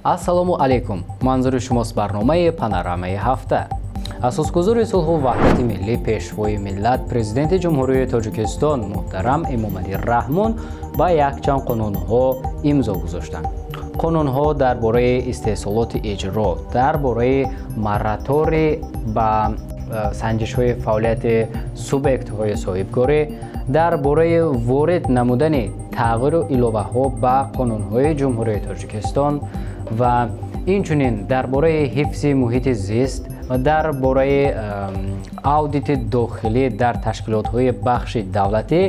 ассалому алайкум. манзури шумост барномаи панорамаи ҳафта. асосгузори сулҳу ваҳдати миллӣ, пешвои миллат, президенти ҷумҳурии Тоҷикистон муҳтарам Эмомалӣ Раҳмон ба якчанд қонунҳо имзо гузоштанд. қонунҳо дар бораи истеҳсолоти иҷро, дар бораи маратори ба санҷишҳои фаъолияти субъектҳои соҳибкорӣ, дар бораи ворид намудани тағйиру иловаҳо ба қонунҳои ҷумҳурии Тоҷикистон ва инчунин дар бораи ҳифзи муҳити зист, дар бораи аудити дохилӣ дар ташкилотҳои бахши давлатӣ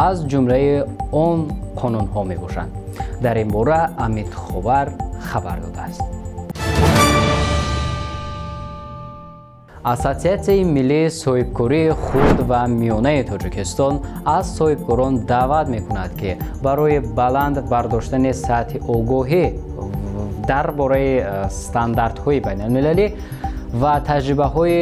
аз ҷумлаи он қонунҳо мебошанд. дар ин бора Амид Ховар хабар додааст. Ассотсиатсияи миллии соҳибкории хурд ва миёнаи Тоҷикистон аз соҳибкорон даъват мекунад, ки барои баланд бардоштани сатҳи огоҳӣ дар бораи стандартҳои байналмилалӣ ва таҷрибаҳои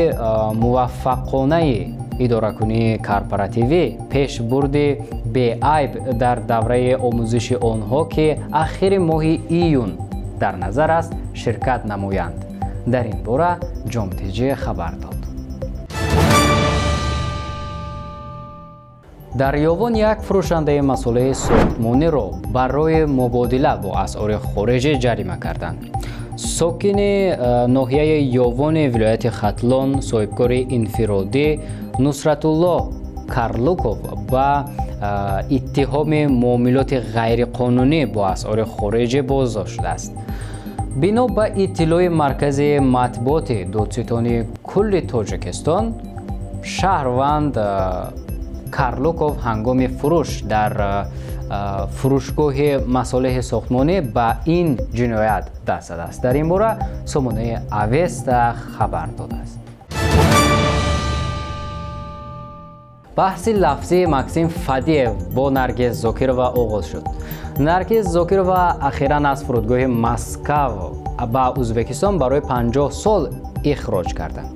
муваффақонаи идоракунии корпоративӣ, пешбурди беайб дар давраи омӯзиши онҳо, ки ахири моҳи июн дар назар аст, ширкат намоянд. дар ин бора ҷомтиҷӣ хабар дод. дар ёвон як фурӯшандаи масъулаи сохтмониро барои мубодила бо асъори хориҷӣ ҷарима карданд. сокини ноҳияи ёвони вилояти Хатлон, соҳибкори инфиродӣ Нусратулло Карлуков ба иттиҳоми муомилоти ғайриқонунӣ бо асъори хориҷӣ боздошт шудааст. бино ба иттилои маркази матбуоти додситони кулли Тоҷикистон, шаҳрванд Карлуков ҳангоми фурӯш дар фурӯшгоҳи масолиҳи сохтмонӣ ба ин ҷиноят даст задааст. дар ин бора сомонаи Авеста хабар додааст. баҳси лафзии Максим Фадеев бо Наргиз Зокирова оғоз шуд. Наргиз Зокирова ахиран аз фурудгоҳи Москав ба Ӯзбекистон барои 50 сол ихроҷ карданд.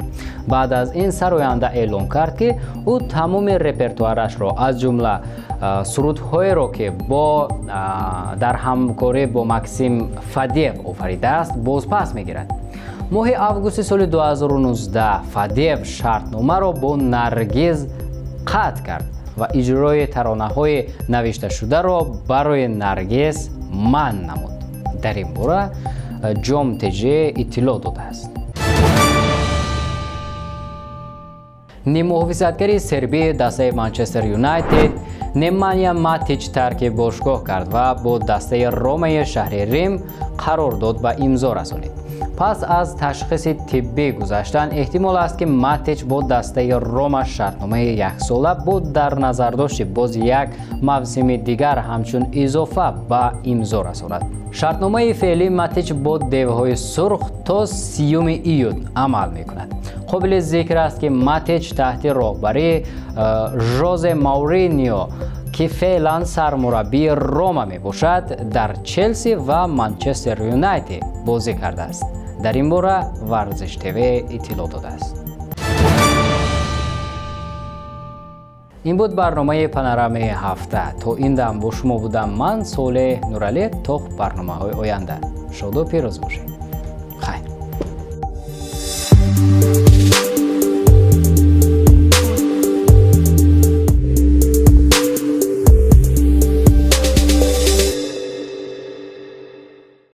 баъд аз ин сароянда эълон кард, ки ӯ тамоми репертуарашро аз ҷумла сурудҳоеро, ки дар ҳамкорӣ бо Максим Фадеев офаридааст, бозпас мегирад. моҳи августи соли 2019 Фадеев шартномаро бо Наргиз қатъ кард ва иҷрои таронаҳои навишташударо барои Наргиз манъ намуд. дар ин бора ҷомтиҷӣ иттилоъ додааст. ниммуҳофизатгари сербии дастаи Манчестер Юнайтед Неманья Матич тарки бошгоҳ кард ва бо дастаи Ромаи шаҳри Рим қарордод ба имзо расонид. пас аз ташхиси тиббӣ гузаштан, эҳтимол аст, ки Матич бо дастаи Рома шартномаи яксола бо дар назардошти боз як мавсими дигар ҳамчун изофа ба имзо расонад. шартномаи феълӣ Матич бо девҳои сурх то 30 июн амал мекунад. қобили зикр аст, ки Матич таҳти роҳбарии Жозе Мауриньо, ки феълан сармураббии Рома мебошад, дар Челси ва Манчестер Юнайтед бозӣ кардааст. дар ин бора Варзиш ТВ иттилоъ додааст. ин буд барномаи панорамаи ҳафта. то ин дам бо шумо будам ман Солеҳ Нуралиев. то барномаҳои оянда. шоду пирӯз бошед.